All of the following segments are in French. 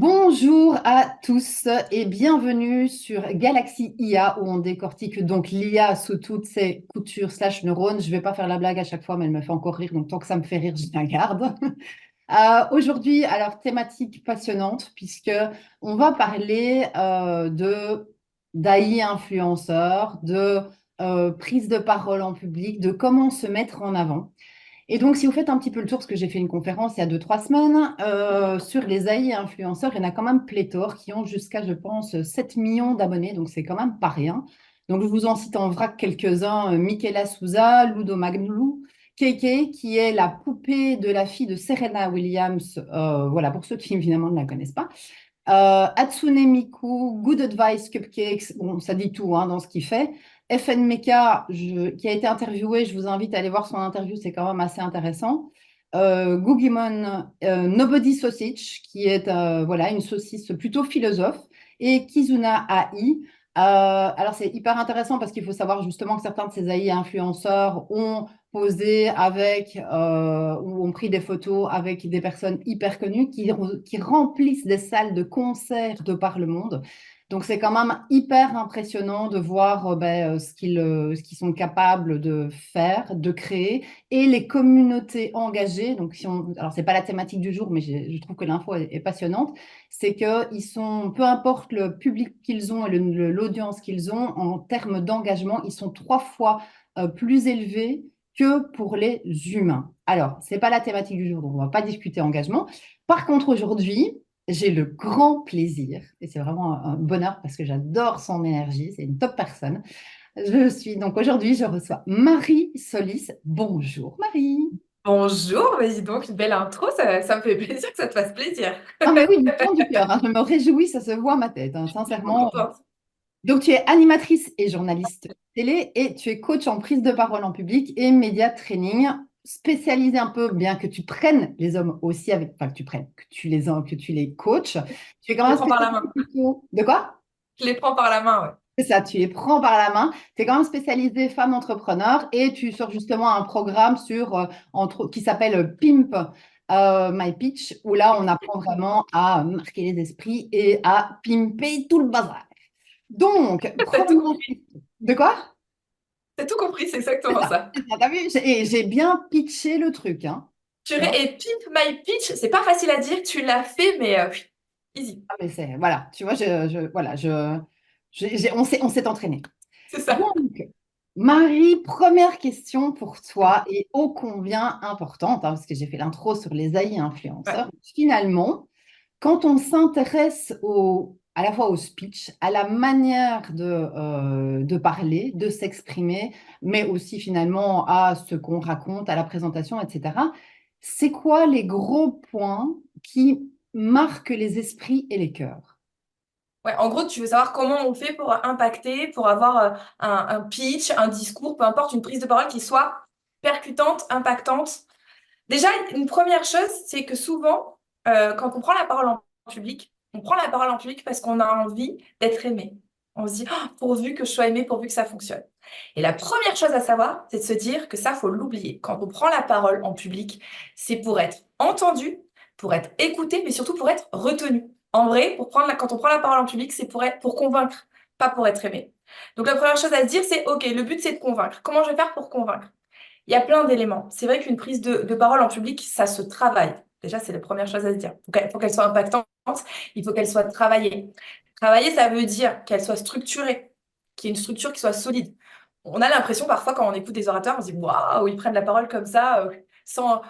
Bonjour à tous et bienvenue sur Galaxy IA où on décortique donc l'IA sous toutes ses coutures slash neurones. Je ne vais pas faire la blague à chaque fois, mais elle me fait encore rire, donc tant que ça me fait rire, je la garde. Aujourd'hui, alors thématique passionnante puisque on va parler de d'AI influenceurs, de prise de parole en public, de comment se mettre en avant. Et donc, si vous faites un petit peu le tour, parce que j'ai fait une conférence il y a 2, 3 semaines sur les AI influenceurs, il y en a quand même pléthore qui ont jusqu'à, je pense, 7 millions d'abonnés, donc c'est quand même pas rien. Donc, je vous en cite en vrac quelques-uns, Michaela Souza, Ludo Maglou, Keke, qui est la poupée de la fille de Serena Williams, voilà, pour ceux qui évidemment ne la connaissent pas. Hatsune Miku, Good Advice Cupcakes, bon, ça dit tout hein, dans ce qu'il fait. FN Meka, qui a été interviewé, je vous invite à aller voir son interview, c'est quand même assez intéressant. Gugimon, Nobody Sausage, qui est voilà, une saucisse plutôt philosophe. Et Kizuna AI. Alors, c'est hyper intéressant parce qu'il faut savoir justement que certains de ces AI influenceurs ont posé avec ou ont pris des photos avec des personnes hyper connues qui remplissent des salles de concert de par le monde. Donc, c'est quand même hyper impressionnant de voir ce qu'ils sont capables de faire, de créer, et les communautés engagées. Donc, alors, c'est pas la thématique du jour, mais je trouve que l'info est passionnante. C'est qu'ils sont, peu importe le public qu'ils ont et l'audience qu'ils ont, en termes d'engagement, ils sont 3 fois plus élevés que pour les humains. Alors, c'est pas la thématique du jour, donc on va pas discuter engagement. Par contre, aujourd'hui, j'ai le grand plaisir, et c'est vraiment un bonheur parce que j'adore son énergie, c'est une top personne. Donc aujourd'hui, je reçois Marie Solis. Bonjour Marie. Bonjour, mais dis donc, une belle intro, ça me fait plaisir que ça te fasse plaisir. Ah mais oui, du fond du cœur, hein, je me réjouis, ça se voit à ma tête, hein, Je suis trop sincèrement. contente. Donc tu es animatrice et journaliste télé et tu es coach en prise de parole en public et média training, spécialisé un peu, bien que tu prennes les hommes aussi avec, enfin que tu prennes, que tu les coaches, tu es quand Je les même prends par la spécialisé main. plutôt. De quoi? Je les prends par la main, ouais. C'est ça, tu les prends par la main. Tu es quand même spécialisée femme entrepreneur et tu sors justement un programme qui s'appelle Pimp My Pitch, où là, on apprend vraiment à marquer les esprits et à pimper tout le bazar. Donc, T'as tout première compris. question. De quoi? T'as tout compris, c'est C'est exactement ça, ça. c'est ça. T'as vu? Et j'ai bien pitché le truc, hein. Tu vois? Et Pimp My Pitch, c'est pas facile à dire, tu l'as fait, mais easy. Ah, mais voilà, tu vois, voilà, on s'est entraîné. C'est ça. Donc, Marie, première question pour toi et ô combien importante, hein, parce que j'ai fait l'intro sur les AI Ouais. influenceurs. Finalement, quand on s'intéresse à la fois au speech, à la manière de parler, de s'exprimer, mais aussi finalement à ce qu'on raconte, à la présentation, etc., c'est quoi les gros points qui marquent les esprits et les cœurs? Ouais, en gros, tu veux savoir comment on fait pour impacter, pour avoir un pitch, un discours, peu importe, une prise de parole qui soit percutante, impactante. Déjà, une première chose, c'est que souvent, quand on prend la parole en public, on prend la parole en public parce qu'on a envie d'être aimé. On se dit, oh, pourvu que je sois aimé, pourvu que ça fonctionne. Et la première chose à savoir, c'est de se dire que ça, faut l'oublier. Quand on prend la parole en public, c'est pour être entendu, pour être écouté, mais surtout pour être retenu. En vrai, quand on prend la parole en public, c'est pour convaincre, pas pour être aimé. Donc la première chose à se dire, c'est, OK, le but, c'est de convaincre. Comment je vais faire pour convaincre? Il y a plein d'éléments. C'est vrai qu'une prise de parole en public, ça se travaille. Déjà, c'est la première chose à se dire. Faut qu'elle soit impactante, il faut qu'elle soit travaillée. Travailler, ça veut dire qu'elle soit structurée, qu'il y ait une structure qui soit solide. On a l'impression parfois quand on écoute des orateurs, on se dit waouh, ils prennent la parole comme ça, sans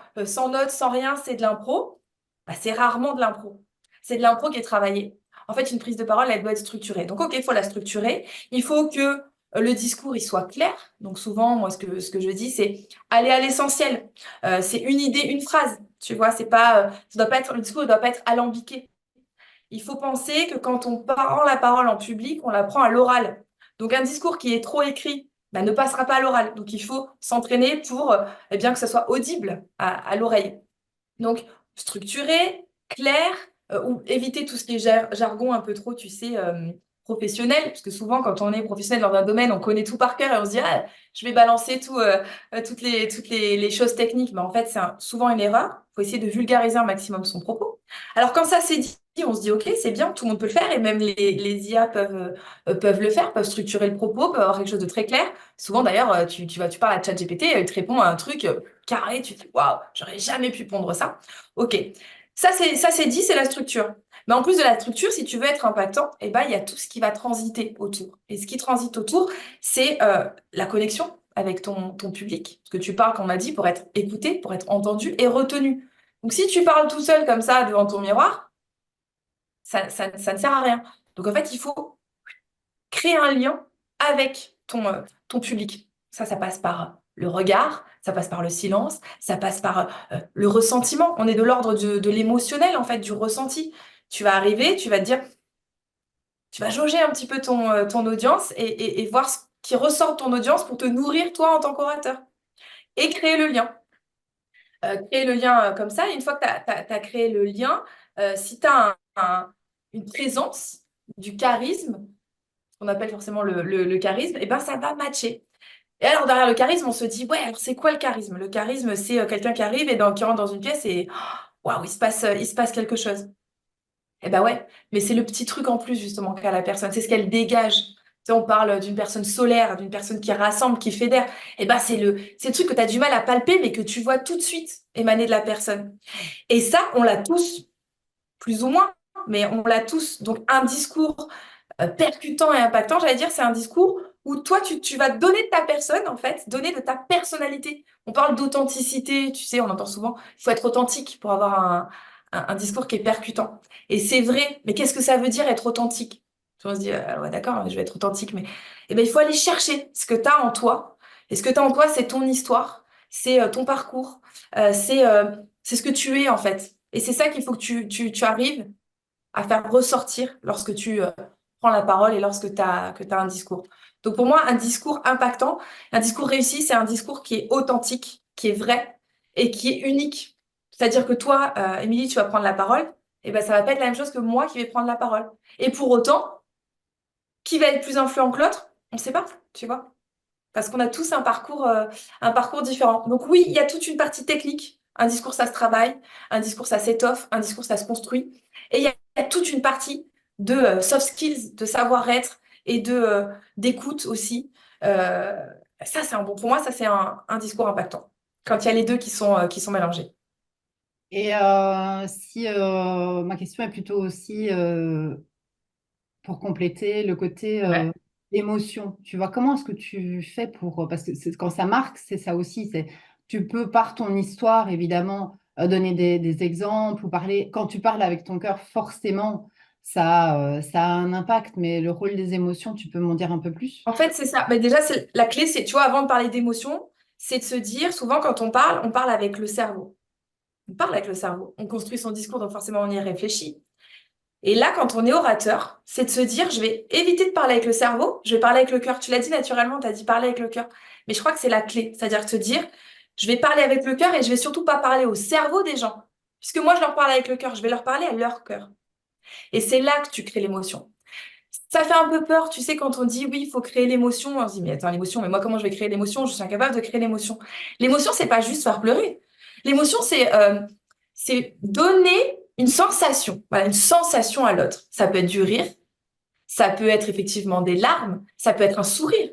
notes, sans rien, c'est de l'impro. Bah, c'est rarement de l'impro. C'est de l'impro qui est travaillée. En fait, une prise de parole, elle doit être structurée. Donc, OK, il faut la structurer. Il faut que le discours il soit clair. Donc souvent, moi, ce que je dis, c'est aller à l'essentiel. C'est une idée, une phrase. Tu vois, c'est pas, ça doit pas être, le discours ne doit pas être alambiqué. Il faut penser que quand on prend la parole en public, on la prend à l'oral. Donc un discours qui est trop écrit bah, ne passera pas à l'oral. Donc il faut s'entraîner pour eh bien, que ce soit audible à l'oreille. Donc structuré, clair, ou éviter tout ce qui est jargon un peu trop, tu sais, professionnel, parce que souvent quand on est professionnel dans un domaine, on connaît tout par cœur et on se dit ah, je vais balancer toutes les choses techniques, mais en fait c'est souvent une erreur. Il faut essayer de vulgariser un maximum son propos. Alors quand ça c'est dit, on se dit, OK, c'est bien, tout le monde peut le faire, et même les IA peuvent le faire, peuvent structurer le propos, peuvent avoir quelque chose de très clair. Souvent, d'ailleurs, tu parles à ChatGPT, il te répond à un truc carré, tu te dis, waouh, j'aurais jamais pu pondre ça. OK. Ça, c'est dit, c'est la structure. Mais en plus de la structure, si tu veux être impactant, eh ben, il y a tout ce qui va transiter autour. Et ce qui transite autour, c'est la connexion avec ton public. Parce que tu parles, comme on a dit, pour être écouté, pour être entendu et retenu. Donc, si tu parles tout seul comme ça devant ton miroir, ça ne sert à rien. Donc, en fait, il faut créer un lien avec ton public. Ça passe par le regard, ça passe par le silence, ça passe par le ressentiment. On est de l'ordre de l'émotionnel, en fait, du ressenti. Tu vas arriver, tu vas te dire, tu vas jauger un petit peu ton audience et voir ce qui ressort de ton audience pour te nourrir, toi, en tant qu'orateur. Et créer le lien. Créer le lien comme ça. Et une fois que tu as créé le lien, si tu as une présence, du charisme, qu'on appelle forcément le charisme, et ben ça va matcher. Et alors derrière le charisme, on se dit, ouais, alors c'est quoi le charisme? Le charisme, c'est quelqu'un qui arrive et qui rentre dans une pièce et waouh, il se passe quelque chose. Eh ben ouais, mais c'est le petit truc en plus justement qu'a la personne, c'est ce qu'elle dégage. Tu sais, on parle d'une personne solaire, d'une personne qui rassemble, qui fédère. Eh ben c'est le truc que tu as du mal à palper, mais que tu vois tout de suite émaner de la personne. Et ça, on l'a tous, plus ou moins, mais on l'a tous. Donc un discours percutant et impactant, j'allais dire, c'est un discours où toi, tu vas donner de ta personne, en fait, donner de ta personnalité. On parle d'authenticité, tu sais, on entend souvent, il faut être authentique pour avoir un discours qui est percutant. Et c'est vrai, mais qu'est-ce que ça veut dire être authentique? On se dit, ouais, d'accord, je vais être authentique, mais eh ben, il faut aller chercher ce que tu as en toi. Et ce que tu as en toi, c'est ton histoire, c'est ton parcours, c'est ce que tu es, en fait. Et c'est ça qu'il faut que tu arrives à faire ressortir lorsque tu prends la parole et lorsque que tu as un discours. Donc pour moi, un discours impactant, un discours réussi, c'est un discours qui est authentique, qui est vrai et qui est unique. C'est-à-dire que toi, Émilie, tu vas prendre la parole, et ben ça va pas être la même chose que moi qui vais prendre la parole. Et pour autant, qui va être plus influent que l'autre? On ne sait pas, tu vois. Parce qu'on a tous un parcours différent. Donc oui, il y a toute une partie technique. Un discours, ça se travaille. Un discours, ça s'étoffe. Un discours, ça se construit. Et il y a toute une partie de soft skills, de savoir-être et d'écoute aussi. Euh, Ça, c'est pour moi, ça, c'est un discours impactant. Quand il y a les deux qui sont mélangés. Et si ma question est plutôt aussi pour compléter le côté Ouais. émotion, tu vois, comment est-ce que tu fais pour, parce que quand ça marque, c'est ça aussi, c'est, tu peux par ton histoire, évidemment, donner des exemples ou parler, quand tu parles avec ton cœur, forcément, ça a un impact, mais le rôle des émotions, tu peux m'en dire un peu plus? En fait, c'est ça. Mais déjà, la clé, c'est, tu vois, avant de parler d'émotion, c'est de se dire, souvent, quand on parle avec le cerveau. On parle avec le cerveau. On construit son discours, donc forcément, on y réfléchit. Et là, quand on est orateur, c'est de se dire, je vais éviter de parler avec le cerveau, je vais parler avec le cœur. Tu l'as dit naturellement, tu as dit parler avec le cœur. Mais je crois que c'est la clé. C'est-à-dire te dire, je vais parler avec le cœur et je vais surtout pas parler au cerveau des gens. Puisque moi, je leur parle avec le cœur, je vais leur parler à leur cœur. Et c'est là que tu crées l'émotion. Ça fait un peu peur, tu sais, quand on dit oui, il faut créer l'émotion. On se dit, mais attends, l'émotion, mais moi, comment je vais créer l'émotion? Je suis incapable de créer l'émotion. L'émotion, c'est pas juste faire pleurer. L'émotion, c'est donner une sensation, voilà, une sensation à l'autre. Ça peut être du rire, ça peut être effectivement des larmes, ça peut être un sourire.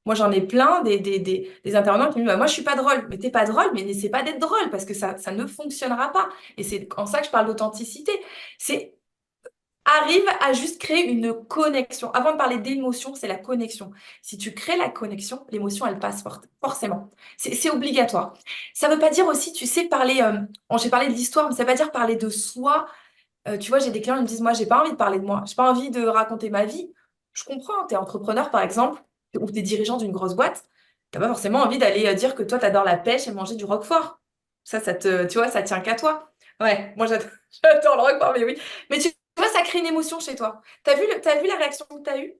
Moi, j'en ai plein des intervenants qui me disent, bah, moi, je suis pas drôle. Mais t'es pas drôle, mais n'essaie pas d'être drôle parce que ça ne fonctionnera pas. Et c'est en ça que je parle d'authenticité. C'est arrive à juste créer une connexion. Avant de parler d'émotion, c'est la connexion. Si tu crées la connexion, l'émotion, elle passe forcément. C'est obligatoire. Ça veut pas dire aussi, tu sais, parler, j'ai parlé de l'histoire, mais ça veut pas dire parler de soi. Tu vois, j'ai des clients qui me disent, moi, j'ai pas envie de parler de moi. J'ai pas envie de raconter ma vie. Je comprends, tu es entrepreneur, par exemple, ou tu es dirigeant d'une grosse boîte. T'as pas forcément envie d'aller dire que toi, tu adores la pêche et manger du roquefort. Tu vois, ça tient qu'à toi. Ouais, moi, j'adore, j'adore le roquefort, mais oui. Mais tu vois, ça crée une émotion chez toi. T'as vu la réaction que tu as eue?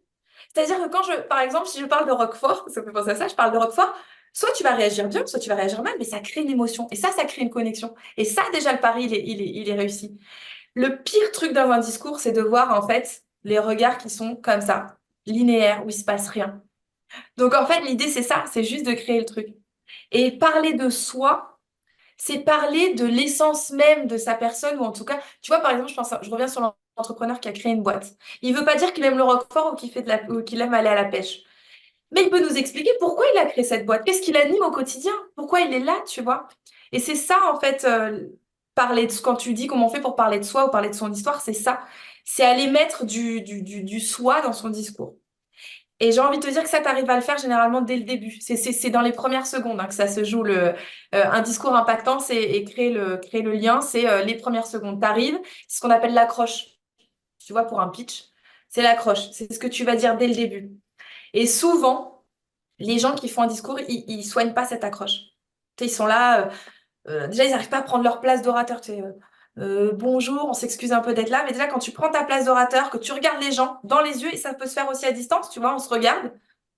C'est-à-dire que par exemple, si je parle de roquefort, ça me fait penser à ça, je parle de roquefort, soit tu vas réagir bien, soit tu vas réagir mal, mais ça crée une émotion. Et ça crée une connexion. Et ça, déjà, le pari, il est réussi. Le pire truc dans un discours, c'est de voir en fait les regards qui sont comme ça, linéaires, où il se passe rien. Donc en fait, l'idée, c'est ça, c'est juste de créer le truc. Et parler de soi, c'est parler de l'essence même de sa personne, ou en tout cas, tu vois, par exemple, je reviens sur entrepreneur qui a créé une boîte. Il veut pas dire qu'il aime le roquefort ou ou qu'il aime aller à la pêche. Mais il peut nous expliquer pourquoi il a créé cette boîte, qu'est-ce qui l'anime au quotidien, pourquoi il est là, tu vois. Et c'est ça, en fait, quand tu dis comment on fait pour parler de soi ou parler de son histoire, c'est ça. C'est aller mettre du soi dans son discours. Et j'ai envie de te dire que ça, t'arrives à le faire généralement dès le début. C'est dans les premières secondes que ça se joue. Un discours impactant, et créer le lien, c'est les premières secondes. T'arrives, c'est ce qu'on appelle l'accroche. Tu vois, pour un pitch, c'est l'accroche. C'est ce que tu vas dire dès le début. Et souvent, les gens qui font un discours, ils soignent pas cette accroche. Tu sais, ils sont là, déjà, ils n'arrivent pas à prendre leur place d'orateur. Tu sais, bonjour, on s'excuse un peu d'être là, mais déjà, quand tu prends ta place d'orateur, que tu regardes les gens dans les yeux, et ça peut se faire aussi à distance, tu vois, on se regarde,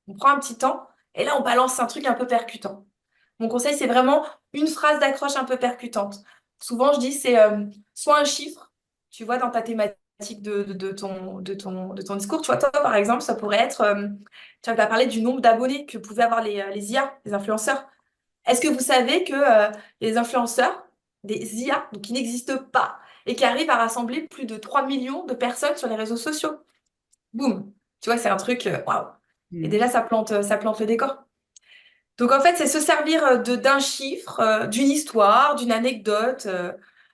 on prend un petit temps, et là, on balance un truc un peu percutant. Mon conseil, c'est vraiment une phrase d'accroche un peu percutante. Souvent, je dis, c'est soit un chiffre, tu vois, dans ta thématique de ton discours. Tu vois, toi, par exemple, ça pourrait être, tu vas parler du nombre d'abonnés que pouvaient avoir les IA, les influenceurs. Est-ce que vous savez que les influenceurs, des IA, donc qui n'existent pas, et qui arrivent à rassembler plus de 3 millions de personnes sur les réseaux sociaux? Boum! Tu vois, c'est un truc, waouh! Et Mm. déjà, ça plante le décor. Donc, en fait, c'est se servir d'un chiffre, d'une histoire, d'une anecdote.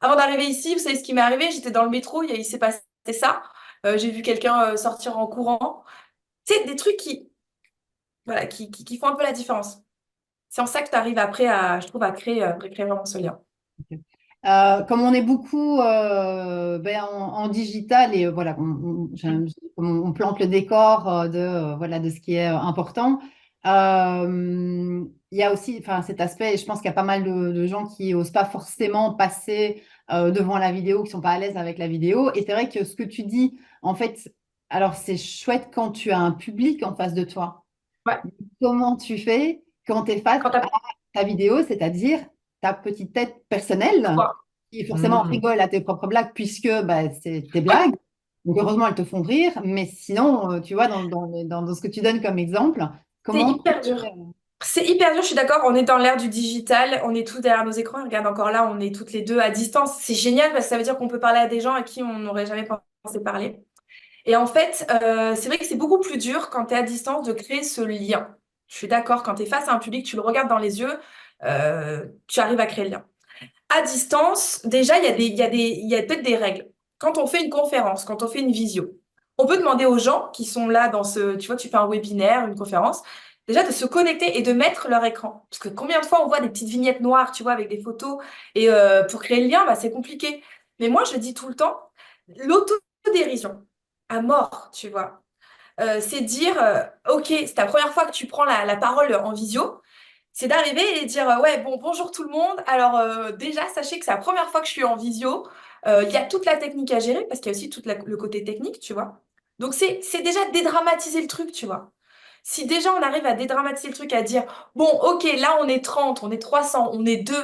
Avant d'arriver ici, vous savez ce qui m'est arrivé? J'étais dans le métro, il s'est passé ça. J'ai vu quelqu'un sortir en courant. Tu sais, des trucs voilà, qui font un peu la différence. C'est en ça que tu arrives après je trouve, à créer vraiment ce lien. Ok. Comme on est beaucoup en digital et voilà, on plante le décor voilà, de ce qui est important. Il y a aussi enfin, cet aspect, et je pense qu'il y a pas mal de gens qui n'osent pas forcément passer devant la vidéo, qui sont pas à l'aise avec la vidéo. Et c'est vrai que ce que tu dis, en fait, alors c'est chouette quand tu as un public en face de toi. Ouais. Comment tu fais quand tu es face Quand t'as ta vidéo, c'est-à-dire ta petite tête personnelle, quoi? qui forcément Hmm. rigole à tes propres blagues puisque bah, c'est tes Ouais, blagues. Donc heureusement, elles te font rire. Mais sinon, tu vois, dans ce que tu donnes comme exemple, c'est comment tu hyper fais, dur. C'est hyper dur, je suis d'accord. On est dans l'ère du digital, on est tous derrière nos écrans. Regarde, encore là, on est toutes les deux à distance. C'est génial parce que ça veut dire qu'on peut parler à des gens à qui on n'aurait jamais pensé parler. Et en fait, c'est vrai que c'est beaucoup plus dur quand tu es à distance de créer ce lien. Je suis d'accord, quand tu es face à un public, tu le regardes dans les yeux, tu arrives à créer le lien. À distance, déjà, il y a peut-être des règles. Quand on fait une conférence, quand on fait une visio, on peut demander aux gens qui sont là tu vois, tu fais un webinaire, une conférence, déjà de se connecter et de mettre leur écran. Parce que combien de fois on voit des petites vignettes noires, tu vois, avec des photos, et pour créer le lien, bah, c'est compliqué. Mais moi, je dis tout le temps, l'autodérision à mort, tu vois. C'est dire, OK, c'est ta première fois que tu prends la parole en visio, c'est d'arriver et dire ouais, bon, bonjour tout le monde. Alors, déjà, sachez que c'est la première fois que je suis en visio. Il y a toute la technique à gérer parce qu'il y a aussi le côté technique, tu vois. Donc, c'est déjà dédramatiser le truc, tu vois. Si déjà on arrive à dédramatiser le truc, à dire bon, ok, là on est 30, on est 300, on est 2,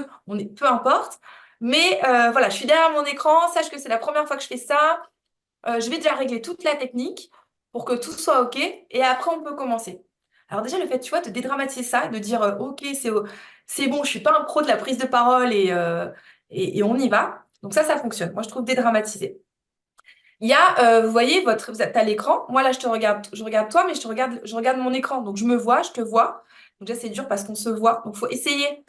peu importe. Mais voilà, je suis derrière mon écran, sache que c'est la première fois que je fais ça. Je vais déjà régler toute la technique pour que tout soit OK et après on peut commencer. Alors déjà le fait, tu vois, de dédramatiser ça, de dire OK, c'est bon, je suis pas un pro de la prise de parole et on y va. Donc ça fonctionne. Moi je trouve dédramatiser. Il y a, vous voyez, t'as l'écran. Moi là je regarde toi, mais je regarde mon écran. Donc je me vois, je te vois. Donc déjà c'est dur parce qu'on se voit. Donc il faut essayer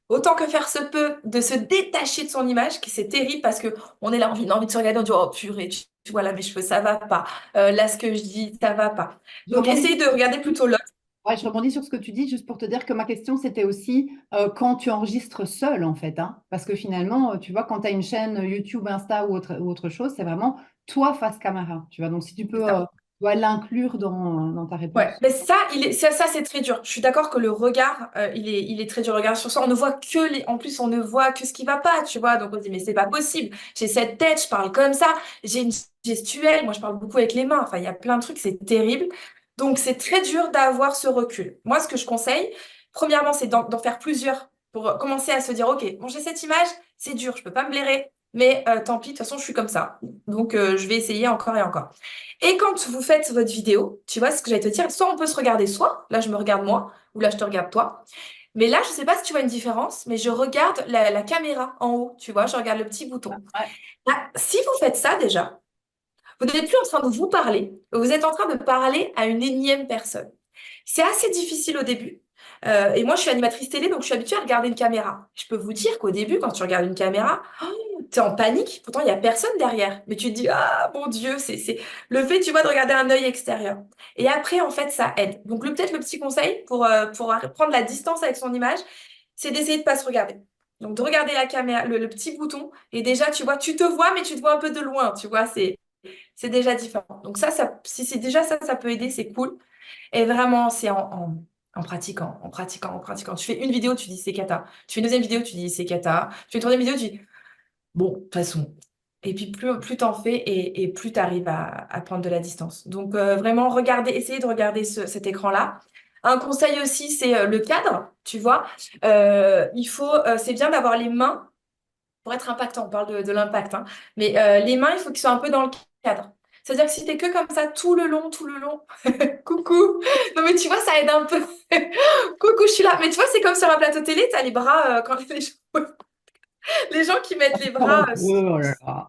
autant que faire se peut, de se détacher de son image, qui c'est terrible parce que on est là, on a envie de se regarder, on dit oh purée, tu vois là mes cheveux, ça va pas. Là ce que je dis, ça va pas. je Donc rebondis essayez sur de ce que regarder tu dis. plutôt l'autre. Ouais, je rebondis sur ce que tu dis, juste pour te dire que ma question, c'était aussi quand tu enregistres seul, en fait. Hein. Parce que finalement, tu vois, quand tu as une chaîne YouTube, Insta ou autre chose, c'est vraiment toi face caméra. Tu vois, donc si tu C'est peux ça. tu vois, l'inclure dans ta Ouais, réponse. mais ça c'est très dur. Je suis d'accord que le regard, il est très dur. Le regard sur soi, on ne voit en plus on ne voit que ce qui va pas, tu vois. Donc on se dit mais c'est pas possible. J'ai cette tête, je parle comme ça, j'ai une gestuelle. Moi je parle beaucoup avec les mains. Enfin il y a plein de trucs, c'est terrible. Donc c'est très dur d'avoir ce recul. Moi ce que je conseille, premièrement, c'est d'en faire plusieurs pour commencer à se dire ok, bon j'ai cette image, c'est dur, je peux pas me blairer, mais tant pis, de toute façon je suis comme ça. Donc je vais essayer encore et encore. Et quand vous faites votre vidéo, tu vois ce que j'allais te dire, soit on peut se regarder soi, là je me regarde moi, ou là je te regarde toi. Mais là, je sais pas si tu vois une différence, mais je regarde la caméra en haut, tu vois, je regarde le petit bouton. Ouais. Ah, si vous faites ça déjà, Vous n'êtes plus en train de vous parler, vous êtes en train de parler à une énième personne. C'est assez difficile au début. Et moi, je suis animatrice télé, donc je suis habituée à regarder une caméra. Je peux vous dire qu'au début, quand tu regardes une caméra, tu es en panique. Pourtant, il n'y a personne derrière. Mais tu te dis, ah mon Dieu, c'est le fait, tu vois, de regarder un œil extérieur. Et après, en fait, ça aide. Donc, peut-être le petit conseil pour prendre la distance avec son image, c'est d'essayer de pas se regarder. Donc, de regarder la caméra, le petit bouton. Et déjà, tu vois, tu te vois, mais tu te vois un peu de loin. Tu vois, c'est déjà différent. Donc, si c'est déjà ça, ça peut aider, c'est cool. Et vraiment, c'est en pratiquant, en pratiquant, en pratiquant. Tu fais une vidéo, tu dis c'est cata. Tu fais une deuxième vidéo, tu dis c'est cata. Tu fais une troisième vidéo, tu dis bon, de toute façon. Et puis plus t'en fais et plus t'arrives à prendre de la distance. Donc vraiment, essayez de regarder cet écran-là. Un conseil aussi, c'est le cadre, tu vois. C'est bien d'avoir les mains pour être impactant. On parle de l'impact, hein. Mais les mains, il faut qu'ils soient un peu dans le cadre. C'est-à-dire que si t'es que comme ça tout le long, coucou. Non mais tu vois, ça aide un peu. Coucou, je suis là. Mais tu vois, c'est comme sur un plateau télé, t'as les bras quand les gens qui mettent les bras Oh là là.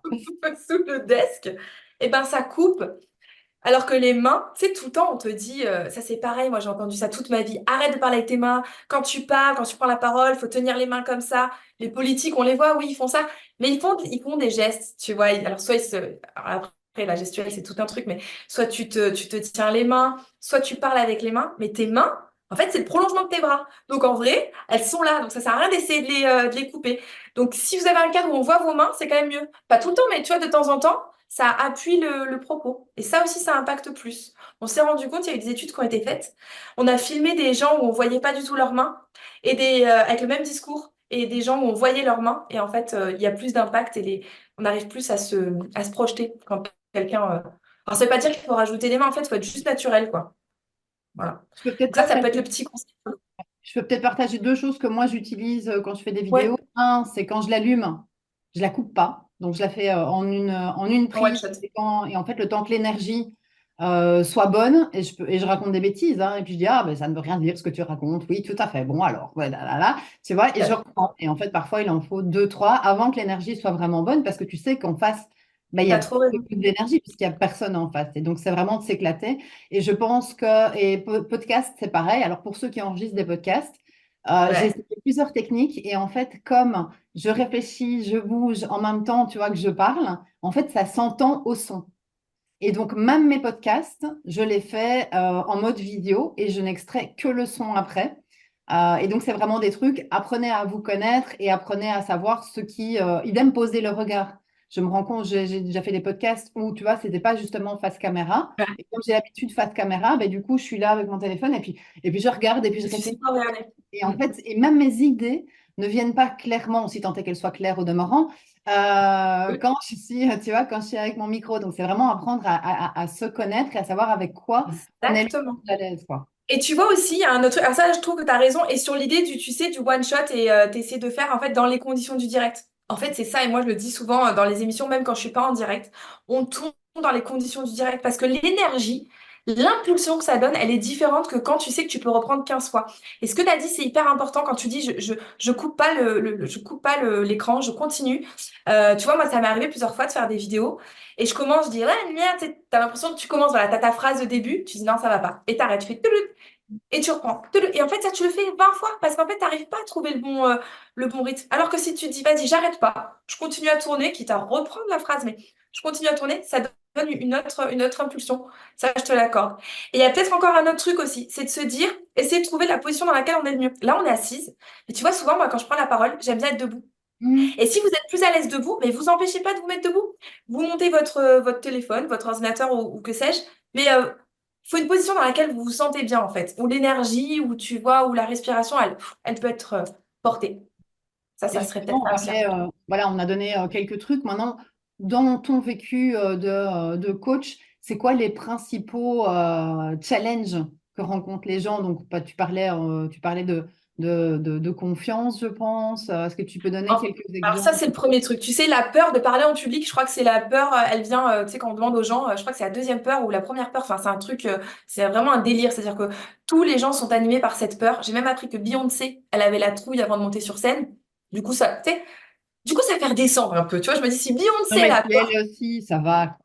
sous le desk, et ben ça coupe. Alors que les mains, tu sais, tout le temps, on te dit, ça c'est pareil, moi j'ai entendu ça toute ma vie, arrête de parler avec tes mains. Quand tu parles, quand tu prends la parole, faut tenir les mains comme ça. Les politiques, on les voit, oui, ils font ça, mais ils font des gestes, tu vois. Alors soit alors après, la gestuelle, c'est tout un truc, mais soit tu te tiens les mains, soit tu parles avec les mains, mais tes mains, en fait, c'est le prolongement de tes bras. Donc en vrai, elles sont là, donc ça sert à rien d'essayer de les couper. Donc si vous avez un cadre où on voit vos mains, c'est quand même mieux. Pas tout le temps, mais tu vois, de temps en temps, ça appuie le propos. Et ça aussi, ça impacte plus. On s'est rendu compte, il y a eu des études qui ont été faites. On a filmé des gens où on voyait pas du tout leurs mains et avec le même discours et des gens où on voyait leurs mains. Et en fait, il y a plus d'impact et on arrive plus à se projeter quand quelqu'un. Alors, ça veut pas dire qu'il faut rajouter des mains. En fait, il faut être juste naturel, quoi. Voilà. Je peux peut-être Donc ça peut être le partager, petit conseil. je peux peut-être partager deux choses que moi j'utilise quand je fais des Ouais, vidéos. Un, c'est quand je l'allume, je la coupe pas. Donc je la fais en une en one prise. shot. Et en fait, le temps que l'énergie soit bonne, et je raconte des bêtises, hein, et puis je dis, ah, ben, ça ne veut rien dire ce que tu racontes. Oui, tout à fait. Bon, alors, ouais, là, là, là, tu vois, et je reprends. Et en fait, parfois, il en faut deux, trois avant que l'énergie soit vraiment bonne, parce que tu sais qu'en face, ben, il y a T'as trop raison. plus d'énergie, puisqu'il n'y a personne en face. Et donc, c'est vraiment de s'éclater. Et je pense podcast, c'est pareil. Alors, pour ceux qui enregistrent des podcasts, j'ai Ouais. essayé plusieurs techniques. Et en fait, comme je réfléchis, je bouge en même temps, tu vois, que je parle, en fait, ça s'entend au son. Et donc, même mes podcasts, je les fais en mode vidéo et je n'extrais que le son après. Et donc, c'est vraiment des trucs, apprenez à vous connaître et apprenez à savoir ce qui, idem, poser le regard. Je me rends compte, j'ai déjà fait des podcasts où, tu vois, c'était pas justement face caméra. Et comme j'ai l'habitude face caméra, ben, du coup, je suis là avec mon téléphone et puis je regarde et puis je Je suis réfléchis. pas regardée. Et en fait, et même mes idées ne viennent pas clairement, si tant est qu'elles soient claires au demeurant, quand je suis, tu vois, quand je suis avec mon micro. Donc, c'est vraiment apprendre à se connaître et à savoir avec quoi on est le Exactement. plus à l'aise, quoi. Et tu vois aussi, il y a un autre truc. Alors ça, je trouve que tu as raison. Et sur l'idée tu sais, du one shot et t'essaies de faire en fait dans les conditions du direct. En fait, c'est ça. Et moi, je le dis souvent dans les émissions, même quand je suis pas en direct, on tourne dans les conditions du direct parce que l'énergie, l'impulsion que ça donne, elle est différente que quand tu sais que tu peux reprendre 15 fois. Et ce que tu as dit, c'est hyper important quand tu dis je coupe pas je coupe pas l'écran, je continue. Tu vois, moi, ça m'est arrivé plusieurs fois de faire des vidéos et je commence, je dis ouais, merde, t'as l'impression que tu commences, voilà, t'as ta phrase de début, tu dis non, ça va pas. Et t'arrêtes, tu fais et tu reprends. Et en fait, ça, tu le fais 20 fois parce qu'en fait, tu n'arrives pas à trouver le bon rythme. Alors que si tu te dis, vas-y, j'arrête pas, je continue à tourner, quitte à reprendre la phrase, mais je continue à tourner, ça donne une autre impulsion. Ça, je te l'accorde. Et il y a peut-être encore un autre truc aussi, c'est de se dire, essayer de trouver la position dans laquelle on est le mieux. Là, on est assise. Et tu vois, souvent, moi, quand je prends la parole, j'aime bien être debout. Mm. Et si vous êtes plus à l'aise debout, mais vous empêchez pas de vous mettre debout. Vous montez votre téléphone, votre ordinateur ou que sais-je, mais il faut une position dans laquelle vous vous sentez bien en fait, où l'énergie, où tu vois, où la respiration, elle peut être portée. Et Ça serait peut-être justement, ça aussi. voilà, on a donné quelques trucs. Maintenant, dans ton vécu de coach, c'est quoi les principaux challenges que rencontrent les gens? Donc, bah, tu parlais de confiance, je pense. Est-ce que tu peux donner quelques Alors ça, exemples? c'est le premier truc. Tu sais, la peur de parler en public, je crois que c'est la peur, elle vient, tu sais, quand on demande aux gens, je crois que c'est la deuxième peur ou la première peur. Enfin, c'est un truc, c'est vraiment un délire. C'est-à-dire que tous les gens sont animés par cette peur. J'ai même appris que Beyoncé, elle avait la trouille avant de monter sur scène. Du coup, tu sais, ça fait redescendre un peu. Tu vois, je me dis, si Non, Beyoncé, elle mais a puis elle aussi, ça va.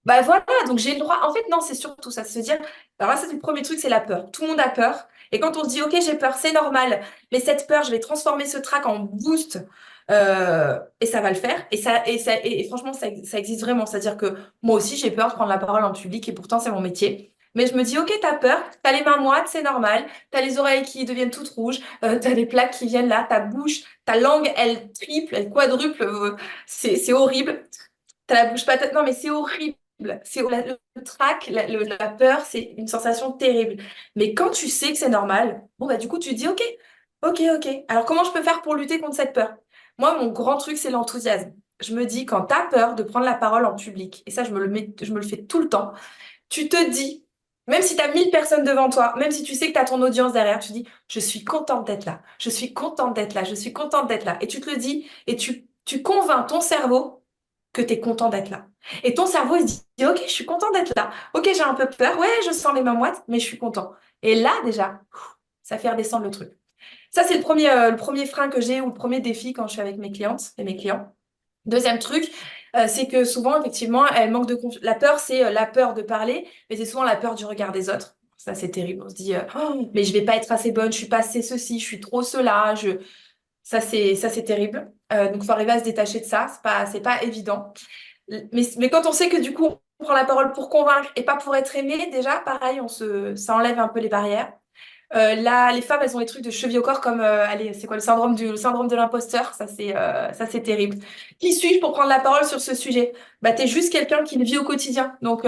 Bah voilà, donc j'ai le droit. En fait, non, c'est surtout ça, se dire. Alors là, ça, c'est le premier truc, c'est la peur. Tout le monde a peur. Et quand on se dit, OK, j'ai peur, c'est normal, mais cette peur, je vais transformer ce trac en boost, et ça va le faire. Et franchement, ça existe vraiment. C'est-à-dire que moi aussi, j'ai peur de prendre la parole en public, et pourtant, c'est mon métier. Mais je me dis, OK, t'as peur, t'as les mains moites, c'est normal, t'as les oreilles qui deviennent toutes rouges, t'as les plaques qui viennent là, ta bouche, ta langue, elle triple, elle quadruple, c'est horrible. T'as la bouche patate. Non, mais c'est horrible. Le trac, la peur, c'est une sensation terrible. Mais quand tu sais que c'est normal, bon, bah, du coup, tu te dis, OK, OK, OK. Alors, comment je peux faire pour lutter contre cette peur? Moi, mon grand truc, c'est l'enthousiasme. Je me dis, quand tu as peur de prendre la parole en public, et ça, je me le fais tout le temps, tu te dis, même si tu as 1000 personnes devant toi, même si tu sais que tu as ton audience derrière, tu dis, je suis contente d'être là, je suis contente d'être là, je suis contente d'être là. Et tu te le dis, et tu convaincs ton cerveau que tu es content d'être là. Et ton cerveau, il se dit, OK, je suis content d'être là. OK, j'ai un peu peur. Ouais, je sens les mains moites, mais je suis content. Et là, déjà, ça fait redescendre le truc. Ça, c'est le premier frein que j'ai ou le premier défi quand je suis avec mes clientes et mes clients. Deuxième truc, c'est que souvent, effectivement, elles manquent de confiance. La peur, c'est la peur de parler, mais c'est souvent la peur du regard des autres. Ça, c'est terrible. On se dit, oh, mais je vais pas être assez bonne, je suis pas assez ceci, je suis trop cela. Ça, c'est terrible. Donc, il faut arriver à se détacher de ça. C'est pas évident. Mais quand on sait que du coup, on prend la parole pour convaincre et pas pour être aimé, déjà, pareil, ça enlève un peu les barrières. Là, les femmes, elles ont des trucs de cheville au corps comme, allez, c'est quoi le syndrome de l'imposteur? Ça, c'est terrible. Qui suis-je pour prendre la parole sur ce sujet? Bah, t'es juste quelqu'un qui le vit au quotidien. Donc,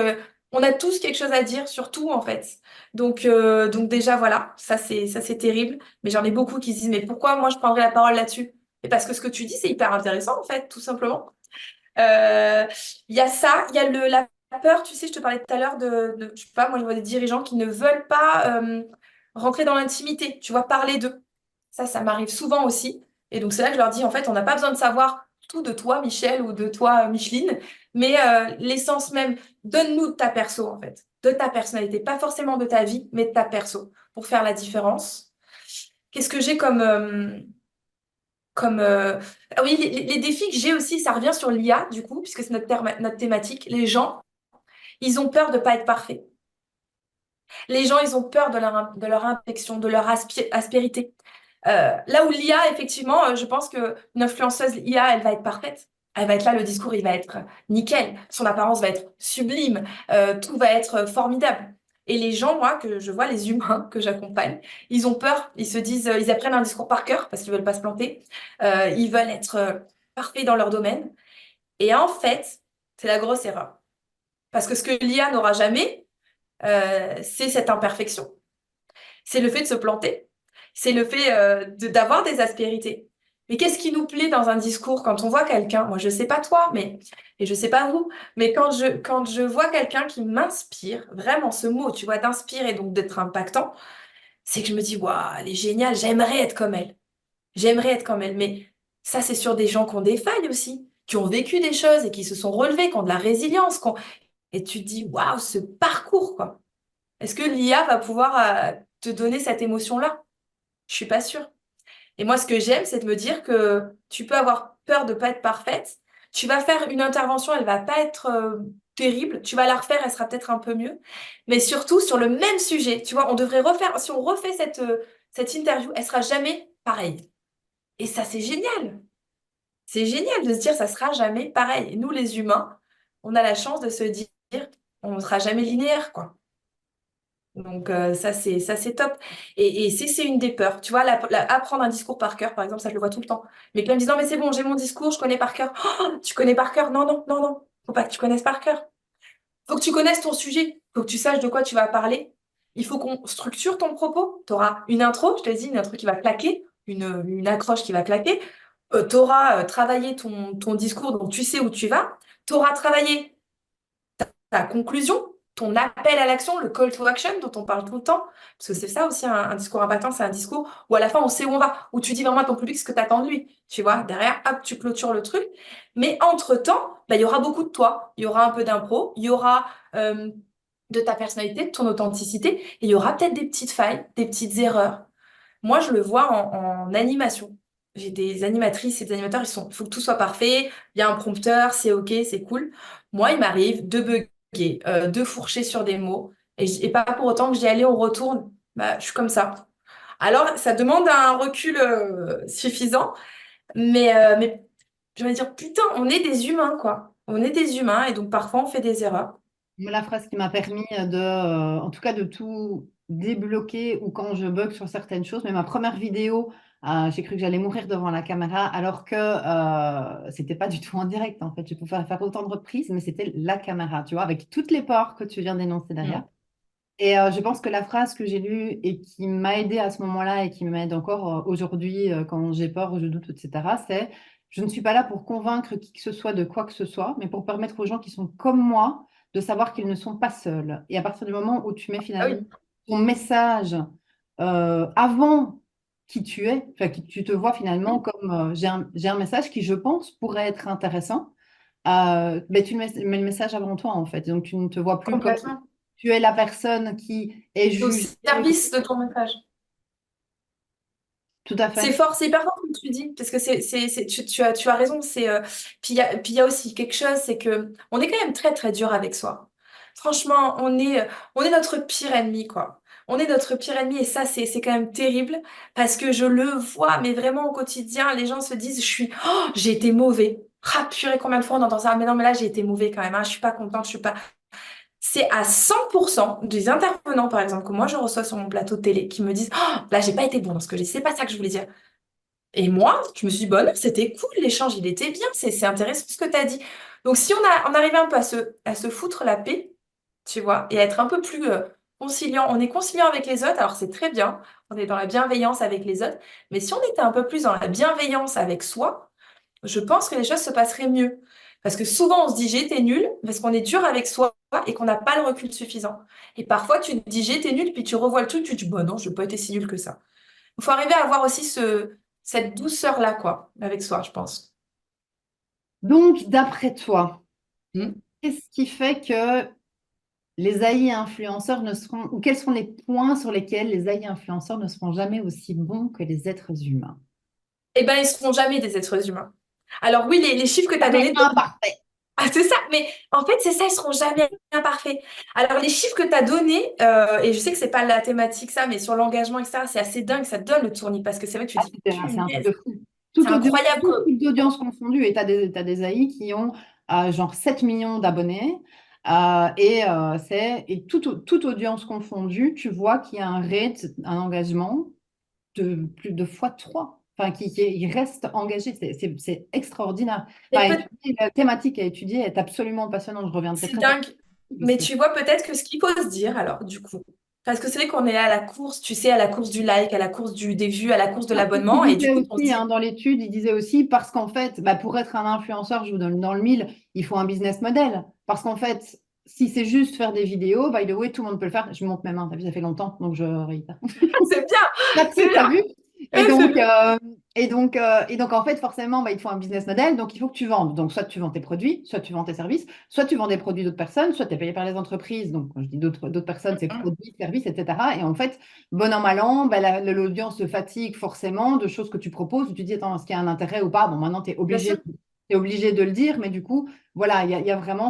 on a tous quelque chose à dire sur tout, en fait. Donc déjà, voilà, ça, c'est terrible. Mais j'en ai beaucoup qui se disent, mais pourquoi moi, je prendrais la parole là-dessus? Et parce que ce que tu dis, c'est hyper intéressant, en fait, tout simplement. Euh, Il y a ça, il y a la peur, tu sais, je te parlais tout à l'heure je sais pas, moi je vois des dirigeants qui ne veulent pas rentrer dans l'intimité, tu vois, parler d'eux. Ça m'arrive souvent aussi. Et donc c'est là que je leur dis, en fait, on n'a pas besoin de savoir tout de toi, Michel, ou de toi, Micheline, mais l'essence même, donne-nous de ta perso, en fait, de ta personnalité, pas forcément de ta vie, mais de ta perso, pour faire la différence. Qu'est-ce que j'ai comme ah oui, les défis que j'ai aussi, ça revient sur l'IA, du coup, puisque c'est notre thématique. Les gens, ils ont peur de pas être parfaits. Les gens, ils ont peur de leur imperfection, de leur aspérité. Là où l'IA, effectivement, je pense que une influenceuse IA, elle va être parfaite. Elle va être là, le discours, il va être nickel. Son apparence va être sublime. Tout va être formidable. Et les gens, moi, que je vois, les humains que j'accompagne, ils ont peur. Ils se disent, ils apprennent un discours par cœur parce qu'ils veulent pas se planter. Ils veulent être parfaits dans leur domaine. Et en fait, c'est la grosse erreur. Parce que ce que l'IA n'aura jamais, c'est cette imperfection. C'est le fait de se planter. C'est le fait d'avoir des aspérités. Mais qu'est-ce qui nous plaît dans un discours quand on voit quelqu'un, moi je sais pas toi, et je sais pas vous, mais quand je vois quelqu'un qui m'inspire, vraiment ce mot, tu vois, d'inspirer, donc d'être impactant, c'est que je me dis, waouh, elle est géniale, j'aimerais être comme elle. J'aimerais être comme elle. Mais ça, c'est sur des gens qui ont des failles aussi, qui ont vécu des choses et qui se sont relevés, qui ont de la résilience. Et tu te dis, waouh, ce parcours, quoi. Est-ce que l'IA va pouvoir te donner cette émotion-là? Je suis pas sûre. Et moi, ce que j'aime, c'est de me dire que tu peux avoir peur de pas être parfaite. Tu vas faire une intervention, elle va pas être terrible. Tu vas la refaire, elle sera peut-être un peu mieux. Mais surtout, sur le même sujet, tu vois, on devrait refaire, si on refait cette interview, elle sera jamais pareille. Et ça, c'est génial. C'est génial de se dire, ça sera jamais pareil. Et nous, les humains, on a la chance de se dire, on ne sera jamais linéaire, quoi. Donc ça c'est top. Et c'est une des peurs. Tu vois, apprendre un discours par cœur, par exemple, ça je le vois tout le temps. Mais plein me disent, non, mais c'est bon, j'ai mon discours, je connais par cœur. Oh, tu connais par cœur? Non, non, non, non. Faut pas que tu connaisses par cœur. Faut que tu connaisses ton sujet. Faut que tu saches de quoi tu vas parler. Il faut qu'on structure ton propos. Tu auras une intro, je te dis, une intro qui va claquer, une accroche qui va claquer. Tu auras travaillé ton discours, donc tu sais où tu vas. Tu auras travaillé ta conclusion, ton appel à l'action, le call to action dont on parle tout le temps. Parce que c'est ça aussi un discours impactant, c'est un discours où à la fin on sait où on va, où tu dis vraiment à ton public ce que tu attends de lui. Tu vois, derrière, hop, tu clôtures le truc. Mais entre-temps, bah, il y aura beaucoup de toi. Il y aura un peu d'impro, il y aura de ta personnalité, de ton authenticité, et il y aura peut-être des petites failles, des petites erreurs. Moi, je le vois en animation. J'ai des animatrices et des animateurs, il faut que tout soit parfait, il y a un prompteur, c'est OK, c'est cool. Moi, il m'arrive de bugger de fourcher sur des mots. Et pas pour autant que j'y allais, on retourne. Bah, je suis comme ça. Alors, ça demande un recul suffisant, mais je vais dire, putain, on est des humains, quoi. On est des humains et donc parfois on fait des erreurs. La phrase qui m'a permis en tout cas, de tout débloquer ou quand je bug sur certaines choses. Mais ma première vidéo, j'ai cru que j'allais mourir devant la caméra, alors que c'était pas du tout en direct. En fait, je pouvais faire autant de reprises, mais c'était la caméra, tu vois, avec toutes les peurs que tu viens d'énoncer derrière. Mm. Et je pense que la phrase que j'ai lue et qui m'a aidée à ce moment-là et qui m'aide encore aujourd'hui quand j'ai peur ou je doute, etc., c'est: je ne suis pas là pour convaincre qui que ce soit de quoi que ce soit, mais pour permettre aux gens qui sont comme moi de savoir qu'ils ne sont pas seuls. Et à partir du moment où tu mets Ah finalement oui, ton message avant qui tu es, enfin, qui tu te vois finalement oui, comme j'ai un message qui, je pense, pourrait être intéressant, ben, tu mets le message avant toi en fait. Donc tu ne te vois plus comme complètement. tu es la personne qui est Au jugée. service de ton message. Tout à C'est fait. fort, c'est hyper fort comme tu dis, parce que tu as raison. Puis il y a aussi quelque chose, c'est que on est quand même très très dur avec soi. Franchement, on est notre pire ennemi, quoi. On est notre pire ennemi et ça, c'est quand même terrible parce que je le vois, mais vraiment au quotidien, les gens se disent, j'ai été mauvais. Ah, purée, combien de fois on entend ça? Mais non, mais là, j'ai été mauvais quand même, hein. Je suis pas contente, je suis pas. C'est à 100% des intervenants, par exemple, que moi je reçois sur mon plateau de télé, qui me disent, oh, là, j'ai pas été bon dans ce que j'ai dit. C'est pas ça que je voulais dire. Et moi, je me suis dit, bon, non, c'était cool, l'échange, il était bien, c'est intéressant ce que tu as dit. Donc, si on arrivait un peu à se foutre la paix, tu vois, et à être un peu plus conciliant, on est conciliant avec les autres, alors c'est très bien, on est dans la bienveillance avec les autres, mais si on était un peu plus dans la bienveillance avec soi, je pense que les choses se passeraient mieux. Parce que souvent, on se dit, j'ai été nul, parce qu'on est dur avec soi et qu'on n'a pas le recul suffisant. Et parfois, tu te dis, j'ai été nul, puis tu revois le truc, tu te dis, bon, non, je n'ai pas été si nul que ça. Il faut arriver à avoir aussi cette douceur-là, quoi, avec soi, je pense. Donc, d'après toi, Hmm. qu'est-ce qui fait que les AI influenceurs ne seront, ou quels sont les points sur lesquels les AI influenceurs ne seront jamais aussi bons que les êtres humains? Eh ben, ils seront jamais des êtres humains. Alors oui, les chiffres que tu as Jamais donnés, imparfait. ah, c'est ça, mais en fait, c'est ça, ils seront jamais imparfaits. Alors les chiffres que tu as donnés, et je sais que c'est pas la thématique, ça, mais sur l'engagement, etc., c'est assez dingue, ça te donne le tournis, parce que c'est vrai que tu Ah, dis, c'est un truc punaise, de fou. c'est incroyable que... Toute audience confondue. Et tu as t'as des AI qui ont genre 7 millions d'abonnés. Et toute audience confondue, tu vois qu'il y a un rate, un engagement de plus de fois 3. Enfin, il reste engagé. C'est extraordinaire. Et Enfin, peut- la thématique à étudier est absolument passionnante. Je reviendrai c'est très dingue. Mais aussi. tu vois peut-être que ce qu'il faut se dire, alors, du coup, parce que c'est vrai qu'on est à la course, tu sais, à la course du like, à la course des vues, à la course de Ah, il l'abonnement, et du disait coup, on se aussi, dit, hein, dans l'étude, il disait aussi parce qu'en fait, bah, pour être un influenceur, je vous donne dans le mille, il faut un business model. Parce qu'en fait, si c'est juste faire des vidéos, by the way, tout le monde peut le faire. Je monte mes mains, t'as vu, ça fait longtemps, donc je réitère. c'est bien, That's c'est it, t'as bien, vu? Et c'est donc, bien. en fait, forcément, bah, il te faut un business model. Donc, il faut que tu vendes. Donc, soit tu vends tes produits, soit tu vends tes services, soit tu vends des produits d'autres personnes, soit tu es payé par les entreprises. Donc, quand je dis d'autres personnes, c'est produits, services, etc. Et en fait, bon an, mal an, bah, l'audience se fatigue forcément de choses que tu proposes. Où tu dis, attends, est-ce qu'il y a un intérêt ou pas? Bon, maintenant, tu es Bien sûr. obligé. T'es obligé de le dire, mais du coup, voilà, il y a vraiment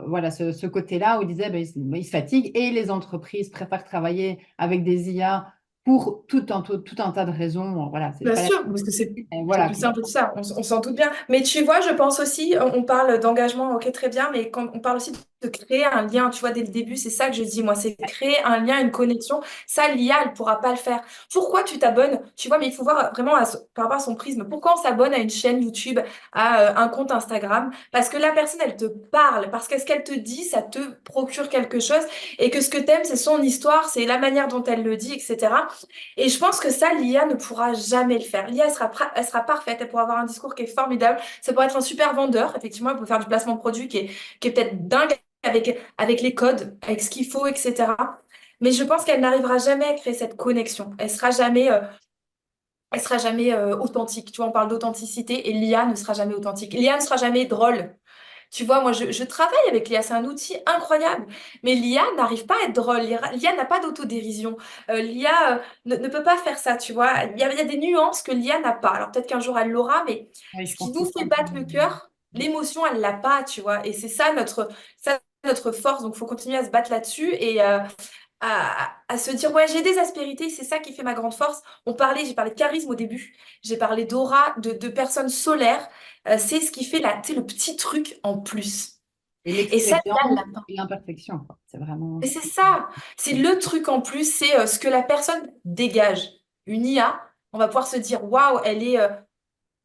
voilà, ce côté-là où il disait, ben, il se fatigue et les entreprises préfèrent travailler avec des IA pour tout un tas de raisons. Voilà, c'est Bien pas la sûr, parce que c'est voilà, plus quoi. simple tout ça, on s'en doute bien. Mais tu vois, je pense aussi, on parle d'engagement, ok, très bien, mais quand on parle aussi de créer un lien, tu vois, dès le début, c'est ça que je dis, moi, c'est créer un lien, une connexion. Ça, l'IA, elle pourra pas le faire. Pourquoi tu t'abonnes? Tu vois, mais il faut voir vraiment par rapport à son prisme. Pourquoi on s'abonne à une chaîne YouTube, à un compte Instagram? Parce que la personne, elle te parle, parce que ce qu'elle te dit, ça te procure quelque chose, et que ce que t'aimes, c'est son histoire, c'est la manière dont elle le dit, etc. Et je pense que ça, l'IA ne pourra jamais le faire. L'IA, elle sera parfaite, elle pourra avoir un discours qui est formidable, ça pourrait être un super vendeur, effectivement, elle peut faire du placement de produit qui est peut-être dingue avec les codes, avec ce qu'il faut, etc. Mais je pense qu'elle n'arrivera jamais à créer cette connexion. Elle sera jamais authentique. Tu vois, on parle d'authenticité et l'IA ne sera jamais authentique. L'IA ne sera jamais drôle. Tu vois, moi, je travaille avec l'IA, c'est un outil incroyable. Mais l'IA n'arrive pas à être drôle. L'IA n'a pas d'autodérision. L'IA ne peut pas faire ça, tu vois. Il y a des nuances que l'IA n'a pas. Alors peut-être qu'un jour elle l'aura, mais Oui, je ce qui pense que nous c'est fait un peu. battre le cœur, l'émotion, elle l'a pas, tu vois. Et c'est ça notre force, donc il faut continuer à se battre là-dessus et à se dire, ouais, j'ai des aspérités, c'est ça qui fait ma grande force. J'ai parlé de charisme au début, j'ai parlé d'aura, de personnes solaires. C'est ce qui fait tu sais, le petit truc en plus. Et Et ça, l'expérience et l'imperfection, quoi. C'est vraiment et c'est ça, c'est le truc en plus, c'est ce que la personne dégage. Une IA, on va pouvoir se dire, waouh,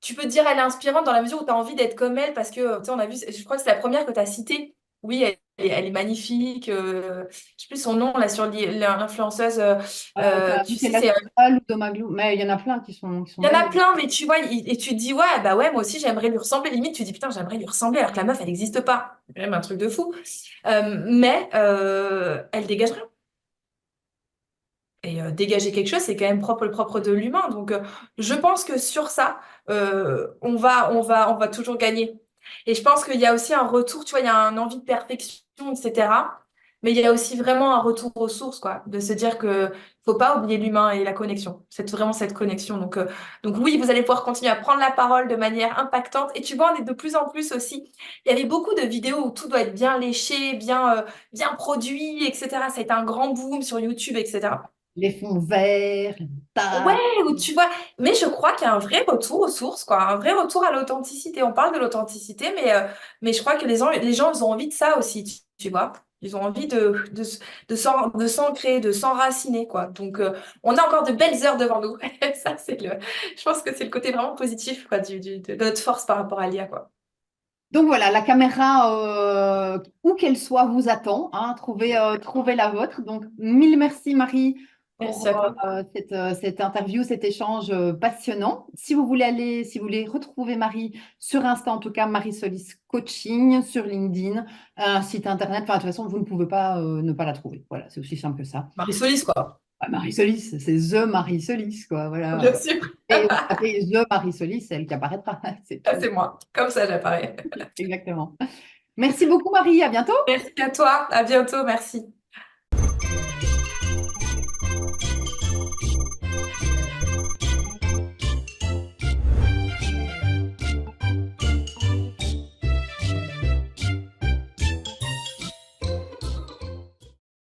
tu peux te dire elle est inspirante dans la mesure où tu as envie d'être comme elle parce que, tu sais, on a vu, je crois que c'est la première que tu as citée. Oui, elle est magnifique. Je sais plus son nom là sur l'influenceuse. t'as Tu sais, Michel Lacroix ou Thomas Glou, mais il y en a plein qui sont il y en a belles. plein, mais tu vois, et tu te dis, ouais, bah ouais, moi aussi j'aimerais lui ressembler. Limite, tu te dis, putain, j'aimerais lui ressembler alors que la meuf, elle n'existe pas. C'est même un truc de fou. Mais elle dégage rien. Et dégager quelque chose, c'est quand même le propre de l'humain. Donc, je pense que sur ça, on va toujours gagner. Et je pense qu'il y a aussi un retour, tu vois, il y a un envie de perfection, etc. Mais il y a aussi vraiment un retour aux sources, quoi, de se dire que faut pas oublier l'humain et la connexion. C'est vraiment cette connexion. Donc oui, vous allez pouvoir continuer à prendre la parole de manière impactante. Et tu vois, on est de plus en plus aussi. Il y avait beaucoup de vidéos où tout doit être bien léché, bien produit, etc. Ça a été un grand boom sur YouTube, etc. Les fonds verts, les Ouais, tasses. ou tu vois, mais je crois qu'il y a un vrai retour aux sources, quoi, un vrai retour à l'authenticité. On parle de l'authenticité, mais je crois que les gens, ils ont envie de ça aussi, tu vois. Ils ont envie de s'ancrer, de s'enraciner, quoi. Donc, on a encore de belles heures devant nous. Ça, je pense que c'est le côté vraiment positif, quoi, de notre force par rapport à l'IA, quoi. Donc voilà, la caméra, où qu'elle soit, vous attend. Hein, trouvez la vôtre. Donc, mille merci Marie Merci pour à toi. cette interview, cet échange passionnant. Si vous voulez retrouver Marie sur Insta, en tout cas, Marie Solis Coaching, sur LinkedIn, un site internet. Enfin, de toute façon, vous ne pouvez pas ne pas la trouver. Voilà, c'est aussi simple que ça. Marie Solis, quoi. Ah, Marie Solis, c'est The Marie Solis, quoi. Bien Voilà. sûr. Et vous tapez The Marie Solis, c'est elle qui apparaîtra. C'est Ça, tout. c'est moi. Comme ça, j'apparais. Exactement. Merci beaucoup, Marie. À bientôt. Merci à toi. À bientôt. Merci.